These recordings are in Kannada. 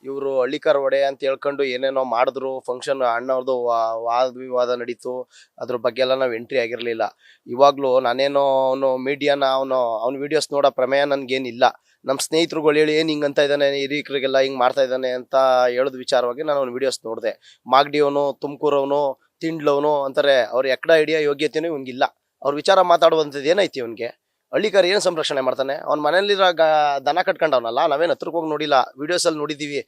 ಇವರು ಹಳ್ಳಿಕಾರ ಒಡೆ ಅಂತ ಹೇಳ್ಕೊಂಡು ಏನೇನೋ ಮಾಡಿದ್ರು. ಫಂಕ್ಷನ್ ಅಣ್ಣವ್ರದ್ದು ವಾದ ವಿವಾದ ನಡೀತು. ಅದ್ರ ಬಗ್ಗೆ ಎಲ್ಲ ನಾವು ಎಂಟ್ರಿ ಆಗಿರಲಿಲ್ಲ. ಇವಾಗಲೂ ನಾನೇನೋ ಮೀಡಿಯಾನ ಅವ್ನ ವಿಡಿಯೋಸ್ ನೋಡೋ ಪ್ರಮೇಯ ನನಗೇನಿಲ್ಲ. ನಮ್ಮ ಸ್ನೇಹಿತರುಗಳು ಹೇಳಿ ಏನು ಹಿಂಗಂತ ಇದ್ದಾನೆ, ಹಿರಿಕರಿಗೆಲ್ಲ ಹಿಂಗೆ ಮಾಡ್ತಾ ಇದ್ದಾನೆ ಅಂತ ಹೇಳೋದು ವಿಚಾರವಾಗಿ ನಾನು ಅವ್ನ ವಿಡಿಯೋಸ್ ನೋಡಿದೆ. ಮಾಗಡಿಯವನು, ತುಮಕೂರವನು, ತಿಂಡ್ಲವನು ಅಂತಾರೆ. ಅವ್ರ ಎಕ್ಕಡ ಹಿಡಿಯೋ ಯೋಗ್ಯತೆಯೂ ಇವಂಗಿಲ್ಲ. ಅವ್ರ ವಿಚಾರ ಮಾತಾಡುವಂಥದ್ದು ಏನೈತಿ ಇವನಿಗೆ? ಹಳ್ಳಿಕಾರ ಏನು ಸಂರಕ್ಷಣೆ ಮಾಡ್ತಾನೆ? ಅವ್ನ ಮನೇಲಿರೋ ದನ ಕಟ್ಕೊಂಡವನಲ್ಲ, ನಾವೇನು ಹತ್ರಕ್ಕೆ ಹೋಗಿ ನೋಡಿಲ್ಲ, ವಿಡಿಯೋಸಲ್ಲಿ ನೋಡಿದ್ದೀವಿ.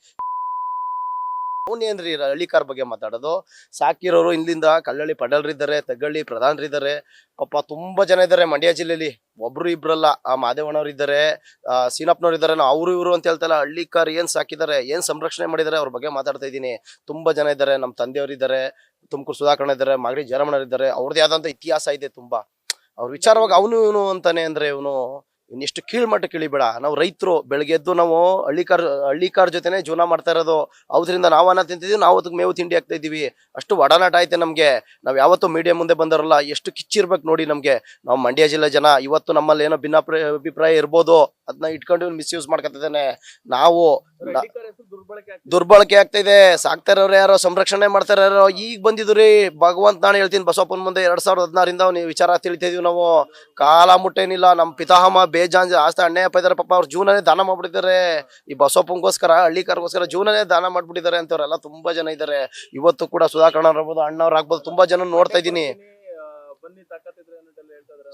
ಅವನೇನ್ರಿ ಹಳ್ಳಿಕಾರ ಬಗ್ಗೆ ಮಾತಾಡೋದು? ಸಾಕಿರೋರು ಇಲ್ಲಿಂದ ಕಲ್ಲಳ್ಳಿ ಪಡಲ್ರಿದ್ದಾರೆ, ತಗ್ಗಳ್ಳಿ ಪ್ರಧಾನರಿದ್ದಾರೆ, ಪಾಪ ತುಂಬಾ ಜನ ಇದ್ದಾರೆ ಮಂಡ್ಯ ಜಿಲ್ಲೆಯಲ್ಲಿ. ಒಬ್ರು ಇಬ್ರಲ್ಲ, ಆ ಮಾದೇವಣ್ಣವ್ರು ಇದ್ದಾರೆ, ಸೀನಪ್ಪನವ್ರು ಇದ್ದಾರೆ. ನಾವು ಅವರು ಇವರು ಅಂತ ಹೇಳ್ತಲ್ಲ, ಹಳ್ಳಿಕಾರ ಏನ್ ಸಾಕಿದ್ದಾರೆ, ಏನ್ ಸಂರಕ್ಷಣೆ ಮಾಡಿದ್ದಾರೆ ಅವ್ರ ಬಗ್ಗೆ ಮಾತಾಡ್ತಾ ಇದ್ದೀನಿ. ತುಂಬಾ ಜನ ಇದ್ದಾರೆ. ನಮ್ಮ ತಂದೆಯವರು ಇದ್ದಾರೆ, ತುಮಕೂರು ಸುಧಾಕರಣ ಇದ್ದಾರೆ, ಮಾಗಡಿ ಜಯರಮಣ್ಣವ್ರು ಇದ್ದಾರೆ. ಅವ್ರದ್ದೇ ಆದಂತ ಇತಿಹಾಸ ಇದೆ ತುಂಬಾ. ಅವ್ರ ವಿಚಾರವಾಗಿ ಇವನು ಅಂತಾನೆ ಅಂದ್ರೆ ಇವನು ಎಷ್ಟು ಕೀಳ್ಮಟ್ಟ ಕಿಳಿಬೇಡ. ನಾವು ರೈತರು, ಬೆಳಗ್ಗೆ ಎದ್ದು ನಾವು ಹಳ್ಳಿಕಾರ ಜೊತೆನೆ ಜೀವನ ಮಾಡ್ತಾ ಇರೋದು. ಅವ್ರಿಂದ ನಾವು ಅನ್ನ ತಿಂತಿದೀವಿ, ನಾವು ಅದಕ್ಕೆ ಮೇವು ತಿಂಡಿ ಆಗ್ತಾ ಇದೀವಿ. ಅಷ್ಟು ಒಡನಾಟ ಐತೆ ನಮ್ಗೆ. ನಾವ್ ಯಾವತ್ತೂ ಮೀಡಿಯಾ ಮುಂದೆ ಬಂದವರಲ್ಲ. ಎಷ್ಟು ಕಿಚ್ಚಿರ್ಬೇಕು ನೋಡಿ ನಮ್ಗೆ. ನಾವು ಮಂಡ್ಯ ಜಿಲ್ಲೆ ಜನ. ಇವತ್ತು ನಮ್ಮಲ್ಲಿ ಏನೋ ಭಿನ್ನ ಅಭಿಪ್ರಾಯ ಇರ್ಬೋದು, ಅದನ್ನ ಇಟ್ಕೊಂಡು ಮಿಸ್ಯೂಸ್ ಮಾಡ್ಕೊತಿದ್ದಾನೆ. ನಾವು ದುರ್ಬಳಕೆ ಆಗ್ತಾ ಇದೆ. ಸಾಕ್ತಾ ಇರೋರು ಯಾರೋ, ಸಂರಕ್ಷಣೆ ಮಾಡ್ತಾ ಇರೋರು ಈಗ ಬಂದಿದ್ರಿ. ಭಗವಂತ ನಾನು ಹೇಳ್ತೀನಿ, ಬಸವಪ್ಪನ ಮುಂದೆ 2016 ನೀವು ವಿಚಾರ ತಿಳಿತಾ ಇದೀವಿ ನಾವು. ಕಾಲ ಮುಟ್ಟೇನಿಲ್ಲ. ನಮ್ಮ ಪಿತಾಮಹ ಬೇಜಾನ್ ಆಸ್ತಿ ಅಣ್ಣಯ್ಯಪ್ಪ ಇದಾರೆ. ಪಾಪ ಅವ್ರ ಜೀವನನೇ ದಾನ ಮಾಡ್ಬಿಟ್ಟಿದ್ದಾರೆ. ಈ ಬಸವಪ್ಪಂಗೋಸ್ಕರ, ಹಳ್ಳಿಕಾರಗೋಸ್ಕರ ಜೀವನನೇ ದಾನ ಮಾಡ್ಬಿಟ್ಟಿದ್ದಾರೆ ಅಂತವ್ರೆಲ್ಲ ತುಂಬಾ ಜನ ಇದ್ದಾರೆ. ಇವತ್ತು ಕೂಡ ಸುಧಾಕರಣ ಆಗ್ಬೋದು, ಅಣ್ಣವ್ರು ಆಗ್ಬೋದು, ತುಂಬಾ ಜನ ನೋಡ್ತಾ ಇದ್ದೀನಿ.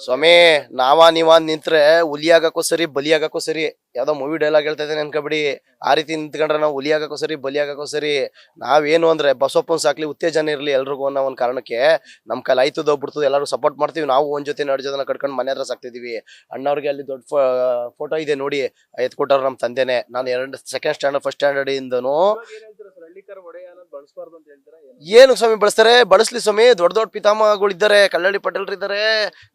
ಸ್ವಾಮಿ, ನೀವ ನಿಂತ್ರೆ ಹುಲಿಯಾಗಕ್ಕೂ ಸರಿ, ಬಲಿಯಾಗಕ್ಕೂ ಸರಿ. ಯಾವ್ದೋ ಮೂವಿ ಡೈಲಾಗ್ ಹೇಳ್ತಾ ಇದ್ದೇನೆ ಅನ್ಕೋಬಿಡಿ. ಆ ರೀತಿ ನಿಂತ್ಕೊಂಡ್ರೆ ನಾವು ಹುಲಿಯಾಗಕ್ಕೂ ಸರಿ, ಬಲಿಯಾಗಕ್ಕೂ ಸರಿ. ನಾವೇನು ಅಂದ್ರೆ ಬಸವಪ್ಪನ್ ಸಾಕ್ಲಿ, ಉತ್ತೇಜನ ಇರ್ಲಿ ಎಲ್ರಿಗೂ ಅನ್ನೋ ಒಂದ್ ಕಾರಣಕ್ಕೆ ನಮ್ ಕೈಲಿ ಆಯ್ತದೋ ಬಿಡ್ತದೆ, ಎಲ್ಲರೂ ಸಪೋರ್ಟ್ ಮಾಡ್ತೀವಿ. ನಾವು ಒಂದ್ ಜೊತೆ 2 ಜೊತೆ ಕಟ್ಕೊಂಡು ಮನೆ ಹತ್ರ ಸಾಕ್ತಿದೀವಿ. ಅಣ್ಣವ್ರಿಗೆ ಅಲ್ಲಿ ದೊಡ್ಡ ಫೋಟೋ ಇದೆ ನೋಡಿ, ಎತ್ಕೊಟ್ಟವ್ರು ನಮ್ಮ ತಂದೆನೆ. ನಾನು ಸೆಕೆಂಡ್ ಸ್ಟ್ಯಾಂಡರ್ಡ್, ಫಸ್ಟ್ ಸ್ಟ್ಯಾಂಡರ್ಡ್ ಇಂದನು ಏನು ಸ್ವಾಮಿ ಬಳಸ್ತಾರೆ? ಬಳಸ್ಲಿ ಸ್ವಾಮಿ. ದೊಡ್ಡ ದೊಡ್ಡ ಪಿತಾಮಹಗಳು ಇದ್ದಾರೆ, ಕಲ್ಲಳ್ಳಿ ಪಟೇಲ್ರು ಇದ್ದಾರೆ,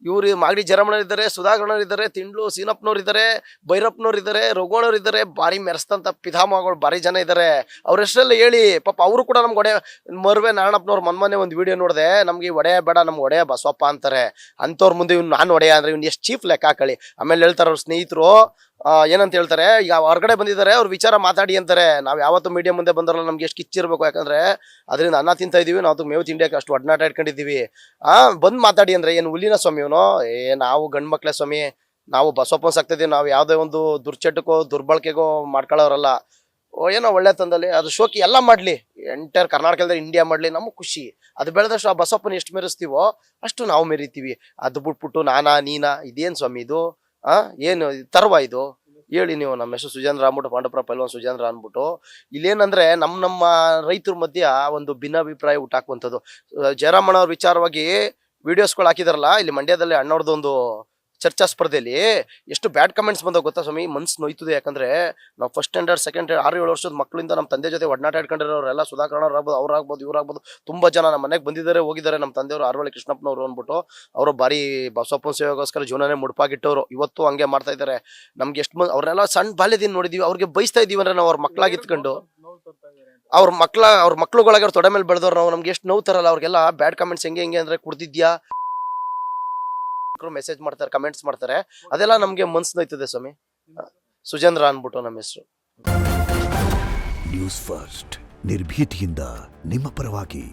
ಇವ್ರು ಮಾಗಡಿ ಜಯರಮಣ್ಣವ್ರು ಇದ್ದಾರೆ, ಸುಧಾಕರಣ್ಣವ್ರು ಇದ್ದಾರೆ, ತಿಂಡ್ಲು ಸೀನಪ್ಪನವ್ರು ಇದ್ದಾರೆ, ಭೈರಪ್ಪನವ್ರು ಇದ್ದಾರೆ, ರಘುವಣ್ಣವ್ರು ಇದ್ದಾರೆ. ಬಾರಿ ಮೆರೆಸ್ತಂತ ಪಿತಾಮಹಗಳು ಬಾರಿ ಜನ ಇದ್ದಾರೆ. ಅವ್ರ ಹೆಸರೆಲ್ಲ ಹೇಳಿ. ಪಾಪ ಅವರು ಕೂಡ ನಮ್ಗೆ ಒಡೆ ಮರ್ವೆ ನಾರಾಯಣಪ್ಪನವ್ರು ಮೊನ್ನೆ ಒಂದು ವಿಡಿಯೋ ನೋಡಿದೆ. ನಮ್ಗೆ ಒಡೆಯ ಬೇಡ, ನಮ್ಗೆ ಒಡೆಯ ಬಸವಪ್ಪ ಅಂತಾರೆ. ಅಂತವ್ರ ಮುಂದೆ ಇವ್ನು ನಾನು ಒಡೆಯ ಅಂದ್ರೆ ಇವ್ನು ಎಷ್ಟು ಚೀಫ್ ಲೆಕ್ಕ ಹಾಕಳಿ. ಆಮೇಲೆ ಹೇಳ್ತಾರೆ ಅವ್ರ ಸ್ನೇಹಿತರು ಏನಂತ ಹೇಳ್ತಾರೆ, ಈಗ ಹೊರಗಡೆ ಬಂದಿದ್ದಾರೆ, ಅವ್ರ ವಿಚಾರ ಮಾತಾಡಿ ಅಂತಾರೆ. ನಾವ್ ಯಾವತ್ತು ಮೀಡಿಯಾ ಮುಂದೆ ಬಂದ್ರಲ್ಲ, ನಮ್ಗೆ ಎಷ್ಟು ಕಿಚ್ಚಿರ್ಬೇಕು. ಯಾಕಂದ್ರೆ ಅದರಿಂದ ಅನ್ನ ತಿಂತಾ ಇದೀವಿ, ನಾವು ಮೇವು ತಿಂಡಿಯಕ್ಕೆ ಅಷ್ಟು ಒಡನಾಟ ಇಟ್ಕೊಂಡಿದೀವಿ. ಬಂದ್ ಮಾತಾಡಿ ಅಂದ್ರೆ ಏನು ಹುಲಿನ ಸ್ವಾಮಿ ಇವನು? ನಾವು ಗಂಡ್ ಮಕ್ಳೇ ಸ್ವಾಮಿ. ನಾವು ಬಸವಪ್ಪನ ಸಾಕ್ತಿದೀವಿ. ನಾವು ಯಾವ್ದೇ ಒಂದು ದುರ್ಚಟಕ್ಕೋ ದುರ್ಬಳಕೆಗೋ ಮಾಡ್ಕೊಳ್ಳೋರಲ್ಲ. ಏನೋ ಒಳ್ಳೆ ತಂದಲ್ಲಿ ಅದು ಶೋಕಿ ಎಲ್ಲ ಮಾಡ್ಲಿ, ಎಂಟೈರ್ ಕರ್ನಾಟಕದಲ್ಲಿ ಇಂಡಿಯಾ ಮಾಡ್ಲಿ, ನಮಗ್ ಖುಷಿ. ಅದು ಬೆಳೆದಷ್ಟು ಆ ಬಸವಪ್ಪನ ಎಷ್ಟು ಮೆರೆಸ್ತೀವೋ ಅಷ್ಟು ನಾವು ಮೆರಿತೀವಿ. ಅದು ಬಿಟ್ಬಿಟ್ಟು ನೀನಾ ಇದೇನ್ ಸ್ವಾಮಿ ಇದು? ಏನು ತರ್ವ ಇದು? ಹೇಳಿ ನೀವು. ನಮ್ಮ ಹೆಸರು ಸುಜೇಂದ್ರ ಅಂದ್ಬಿಟ್ಟು, ಪಾಂಡವಪುರ ಪೈಲ್ವಾನ್ ಸುಜೇಂದ್ರ ಅಂದ್ಬಿಟ್ಟು. ಇಲ್ಲೇನಂದ್ರೆ ನಮ್ಮ ರೈತರ ಮಧ್ಯ ಒಂದು ಭಿನ್ನಾಭಿಪ್ರಾಯ ಹುಟ್ಟಾಕುವಂಥದ್ದು. ಜಯರಾಮಣ್ಣವ್ರ ವಿಚಾರವಾಗಿ ವಿಡಿಯೋಸ್ಗಳು ಹಾಕಿದಾರಲ್ಲ, ಇಲ್ಲಿ ಮಂಡ್ಯದಲ್ಲಿ ಅಣ್ಣವ್ರದ್ದೊಂದು ಚರ್ಚಾ ಸ್ಪರ್ಧೆಯಲ್ಲಿ ಎಷ್ಟು ಬ್ಯಾಡ್ ಕಮೆಂಟ್ಸ್ ಬಂದಾಗ ಗೊತ್ತಾ ಸ್ವಾಮಿ? ಮನ್ಸು ನೋಯ್ತದೆ. ಯಾಕಂದ್ರೆ ನಾವು ಫಸ್ಟ್ ಸ್ಟ್ಯಾಂಡರ್ಡ್, ಸೆಕೆಂಡ್ 6-7 ವರ್ಷದ ಮಕ್ಕಳಿಂದ ನಮ್ಮ ತಂದೆ ಜೊತೆ ಒಡನಾಟ ಇಟ್ಕೊಂಡಿರೋರೆಲ್ಲ ಸುಧಾಕರಣ ಆಗ್ಬೋದು, ಅವ್ರಾಗ್ಬೋದು, ಇವ್ರಾಗ್ಬೋದು, ತುಂಬಾ ಜನ ನಮ್ಮ ಮನೆಗೆ ಬಂದಿದ್ದಾರೆ, ಹೋಗಿದ್ದಾರೆ. ನಮ್ಮ ತಂದೆಯವರು ಆರವಳ್ಳಿ ಕೃಷ್ಣಪ್ಪನವರು ಅಂದ್ಬಿಟ್ಟು, ಅವರು ಬಾರಿ ಬಸವಪ್ಪನ ಸೇವೆಗೋಸ್ಕರ ಜೀವನನೇ ಮುಡುಪಾಗಿಟ್ಟವರು. ಇವತ್ತು ಹಂಗೆ ಮಾಡ್ತಾ ಇದ್ದಾರೆ. ನಮ್ಗೆ ಎಷ್ಟು ಮಂದಿ ಅವ್ರನ್ನೆಲ್ಲ ಸಣ್ಣ ಬಾಲ್ಯದಿಂದ ನೋಡಿದೀವಿ. ಅವ್ರಿಗೆ ಬಯಸ್ತಾ ಇದೀವಿ ಅಂದ್ರೆ ನಾವು ಅವ್ರ ಮಕ್ಕಳಾಗಿ ಇತ್ಕೊಂಡು, ಅವ್ರ ಮಕ್ಳುಗಳಾಗಿ ಅವ್ರ ತೊಡೆ ಮೇಲೆ ಬೆಳೆದವ್ರು ನಾವು. ನಮ್ಗೆ ಎಷ್ಟು ನೋವು ತರಲ್ಲ. ಅವ್ರಿಗೆಲ್ಲ ಬ್ಯಾಡ್ ಕಮೆಂಟ್ಸ್ ಹೆಂಗೆ ಅಂದ್ರೆ ಕುಡ್ದಿದ್ಯಾ ಮೆಸೇಜ್ ಮಾಡ್ತಾರೆ, ಕಮೆಂಟ್ಸ್ ಮಾಡ್ತಾರೆ. ಅದೆಲ್ಲ ನಮ್ಗೆ ಮನ್ಸು ನೋಯ್ತದೆ ಸ್ವಾಮಿ. ಸುಜೇಂದ್ರ ಅನ್ಬಿಟ್ಟು ನಮ್ಮ ಹೆಸರು. ನ್ಯೂಸ್ ಫಸ್ಟ್, ನಿರ್ಭೀತಿಯಿಂದ ನಿಮ್ಮ ಪರವಾಗಿ.